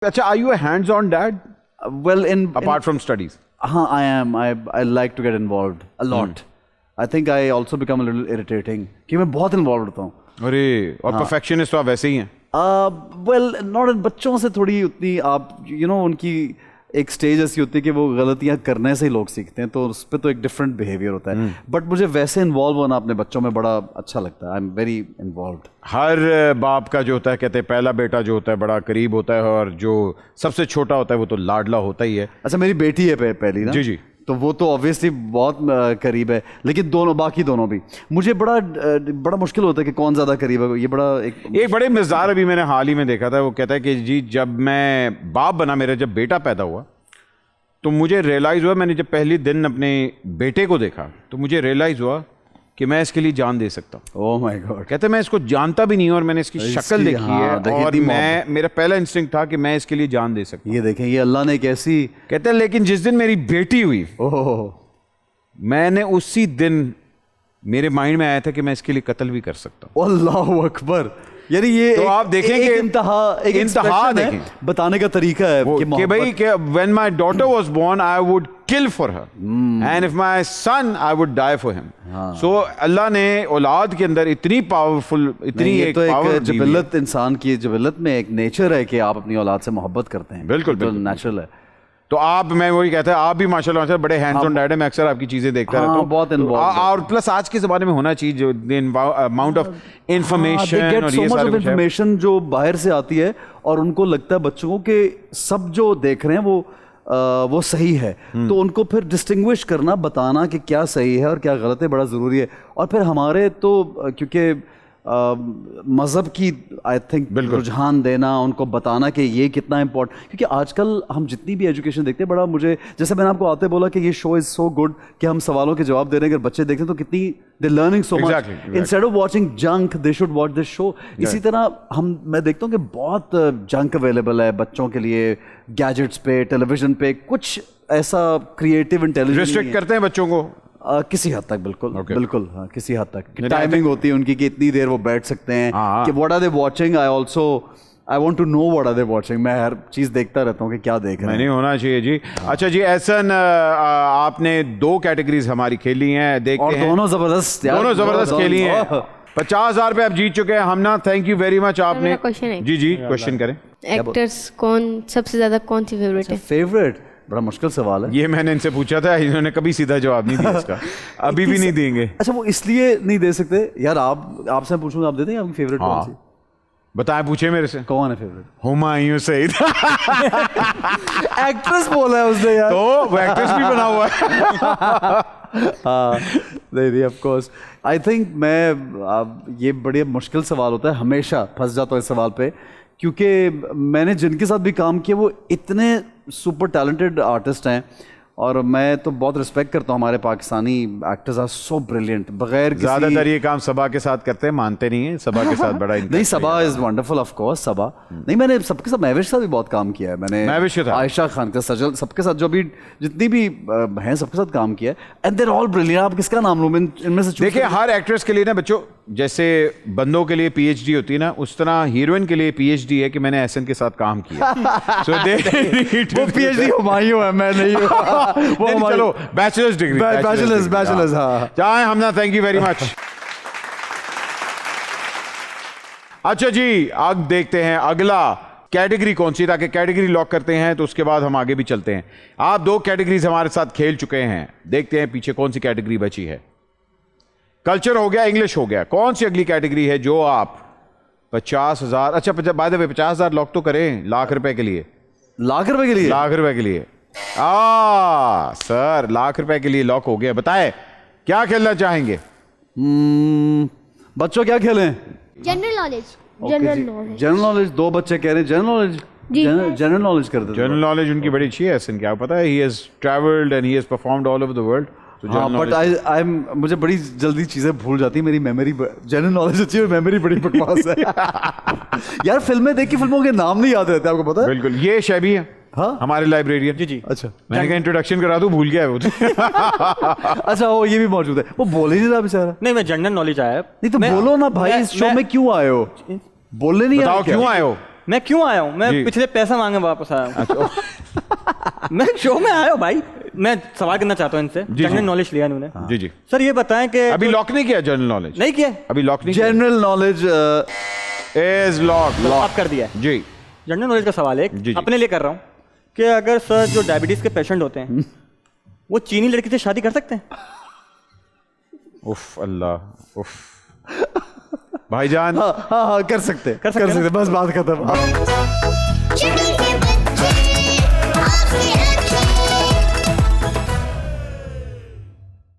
Acha, are you a hands-on dad apart from studies? I am. I like to get involved a lot. I think I also become a little irritating कि मैं बहुत involved होता हूँ. अरे और perfectionist तो आप वैसे ही हैं. Well, not बच्चों से थोड़ी उतनी आप उनकी एक स्टेज ऐसी होती है कि वो गलतियां करने से ही लोग सीखते हैं, तो उस पर तो एक डिफरेंट बिहेवियर होता है. बट मुझे वैसे इन्वॉल्व होना अपने बच्चों में बड़ा अच्छा लगता है. I am very involved. हर बाप का जो होता है, कहते हैं पहला बेटा जो होता है बड़ा करीब होता है, और जो सबसे छोटा होता है वो तो लाडला होता ही है. अच्छा, मेरी बेटी है पहली ना. जी जी. तो वो तो ऑब्वियसली बहुत करीब है, लेकिन बाकी दोनों भी मुझे बड़ा मुश्किल होता है कि कौन ज़्यादा करीब है. ये बड़ा एक बड़े मज़ेदार अभी मैंने हाल ही में देखा था. वो कहता है कि जी जब मैं बाप बना, मेरा जब बेटा पैदा हुआ तो मुझे रियलाइज़ हुआ, मैंने जब पहली दिन अपने बेटे को देखा तो मुझे रियलाइज़ हुआ कि मैं इसके लिए जान दे सकता हूँ. Oh my God. कहते मैं इसको जानता भी नहीं हूँ और मैंने इसकी शक्ल देखी है और मेरा पहला इंस्टिंक्ट था कि मैं इसके लिए जान दे सकता हूँ. ये देखें, ये अल्लाह ने कैसी. कहते हैं लेकिन जिस दिन मेरी बेटी हुई, मैंने उसी दिन मेरे माइंड में आया था कि मैं इसके लिए कत्ल भी कर सकता हूँ. अल्लाह अकबर. यानी ये तो आप देखेंगे एक इंतहा देखें, बताने का तरीका है कि भाई when my daughter was born I would kill for her and if my son I would die for him. So अल्लाह ने औलाद के अंदर इतनी पावरफुल, इतनी एक पावर, जबलत, इंसान की जबलत में एक नेचर है कि आप अपनी औलाद से मोहब्बत करते हैं. बिल्कुल तो नेचुरल है. तो मैं वही कहता है, आप भी माशाल्लाह बड़े हैंड्स ऑन डैड है. मैं अक्सर आपकी चीजें देखता रहता हूँ. बहुत इन्वॉल्व. और प्लस आज के ज़माने में होना चाहिए जो अमाउंट ऑफ इंफॉर्मेशन और ये सारी इंफॉर्मेशन जो बाहर से आती है और उनको लगता है बच्चों को कि सब जो देख रहे हैं वो सही है. तो उनको फिर डिस्टिंग्विश करना, बताना कि क्या सही है और क्या गलत है बड़ा ज़रूरी है. और फिर हमारे तो क्योंकि मज़हब की आई थिंक रुझान देना, उनको बताना कि ये कितना इम्पोर्टेंट, क्योंकि आजकल हम जितनी भी एजुकेशन देखते हैं बड़ा, मुझे जैसे मैंने आपको आते बोला कि ये शो इज़ सो गुड कि हम सवालों के जवाब दे रहे हैं. अगर बच्चे देखते हैं तो कितनी they learning so much. Instead of watching junk they should watch this show. इसी तरह मैं देखता हूँ कि बहुत जंक अवेलेबल है बच्चों के लिए, गैजेट्स पे, टेलीविजन पे. कुछ ऐसा क्रिएटिव इंटेलिजेंस रिस्ट्रिक्ट करते हैं बच्चों को किसी हद तक. बिल्कुल बिल्कुल. हाँ, किसी हद तक टाइमिंग होती है उनकी कि इतनी देर वो बैठ सकते हैं. कि what are they watching. I want to know what are they watching. मैं हर चीज़ देखता रहता हूँ कि क्या देख रहे हैं. नहीं होना चाहिए जी. अच्छा जी, एहसन आपने 2 कैटेगरीज हमारी खेली हैं, देखते हैं. दोनों ज़बरदस्त खेली हैं. 50,000 रुपये आप जीत चुके हैं. हमना, थैंक यू वेरी मच. आपने जी क्वेश्चन करें. एक्टर्स सबसे ज्यादा कौन सी फेवरेट है? फेवरेट बड़ा मुश्किल सवाल है. ये मैंने इनसे पूछा था, इन्होंने कभी सीधा जवाब नहीं दिया इसका. अभी भी नहीं देंगे. अच्छा, वो इसलिए नहीं दे सकते यार. आपसे पूछूंगा, आप दे देंगे आपकी फेवरेट कौन सी? बताएं, पूछे मेरे से. कौन है फेवरेट? हुमायूं सईद. एक्ट्रेस बोला है उसने यार. तो वो एक्ट्रेस भी बना हुआ है. नहीं ऑफ कोर्स. आई थिंक ये बड़ी मुश्किल सवाल होता है, हमेशा फंस जाता हूँ इस सवाल पे, क्योंकि मैंने जिनके साथ भी काम किया वो इतने सुपर टैलेंटेड आर्टिस्ट हैं और मैं तो बहुत रिस्पेक्ट करता हूँ. हमारे Pakistani actors are so brilliant. बगैर ज़्यादातर ये काम सबा के साथ करते हैं, मानते नहीं है. सबा के साथ बड़ा नहीं, सबा इज वंडरफुल ऑफ कोर्स. सबा नहीं, मैंने सबके साथ, महविश के साथ भी बहुत काम किया है. मैंने आयशा खान का, सजल, सबके साथ जो भी जितनी भी हैं सबके साथ काम किया है. And they're all brilliant. आप किसका नाम लूँ इनमें से? देखिए, हर एक्ट्रेस के लिए ना बच्चों, जैसे बंदों के लिए PhD होती है ना, उस तरह हीरोइन के लिए PhD है कि मैंने एहसन के साथ काम किया. वो PhD हुमायूं है, मैं नहीं हूं. चलो, बैचलर्स डिग्री. बैचलर्स. हाँ, चाहे हमना, थैंक यू वेरी मच. अच्छा जी, अब देखते हैं अगला कैटेगरी कौन सी, ताकि कैटेगरी लॉक करते हैं तो उसके बाद हम आगे भी चलते हैं. आप 2 कैटेगरीज हमारे साथ खेल चुके हैं. देखते हैं पीछे कौन सी कैटेगरी बची है. कल्चर हो गया, इंग्लिश हो गया. कौन सी अगली कैटेगरी है जो आप 50,000, अच्छा बाय द वे 50,000 लॉक तो करें. लाख रुपए के लिए. लाख रुपए के लिए? लाख रुपए के लिए. सर, लाख रुपए के लिए लॉक हो गया. बताए क्या खेलना चाहेंगे? बच्चों क्या खेलें? General knowledge. General knowledge. 2 बच्चे कह रहे हैं जनरल नॉलेज. जनरल नॉलेज कर दो. जनरल नॉलेज उनकी बड़ी अच्छी है. क्या पता है, he has travelled and he has performed all over the world. But मुझे बड़ी जल्दी चीजें भूल जाती है. मेरी मेमोरी, जनरल नॉलेज अच्छी है, मेमोरी बड़ी बकवास है. यार फिल्में देख के फिल्मों के नाम नहीं याद रहते, आपको पता है? बिल्कुल. ये शैबी है. हाँ, हमारे लाइब्रेरियन. जी. अच्छा, मैंने कहा इंट्रोडक्शन करा दूं, भूल गया है वो. अच्छा, वो ये भी मौजूद है. वो बोल ही नहीं रहा बेचारा. नहीं, मैं जनरल नॉलेज आया. नहीं तो बोलो ना भाई, इस शो में क्यों आए हो? बोलने नहीं आए. बताओ क्यों आए हो. मैं क्यों आया हूँ? मैं जी। पिछले पैसा मांगे वापस आया हूँ। अच्छा मैं शो में आया हूँ भाई। मैं सवाल करना चाहता हूँ इनसे, जी। जनरल नॉलेज लिया इन्होंने। जी जी सर ये बताएं कि अभी लॉक नहीं किया जनरल नॉलेज? नहीं किया, अभी लॉक नहीं जनरल नॉलेज किया इज लॉक अब कर दिया है। जी जनरल नॉलेज का सवाल है एक, जी, जी। अपने लिए कर रहा हूँ कि अगर सर जो डायबिटीज के पेशेंट होते हैं वो चीनी लड़की से शादी कर सकते हैं? उफ अल्लाह उफ भाईजान हाँ हाँ हाँ कर सकते कर सकते हैं बस बात खत्म। छोटे से बच्चे आपसे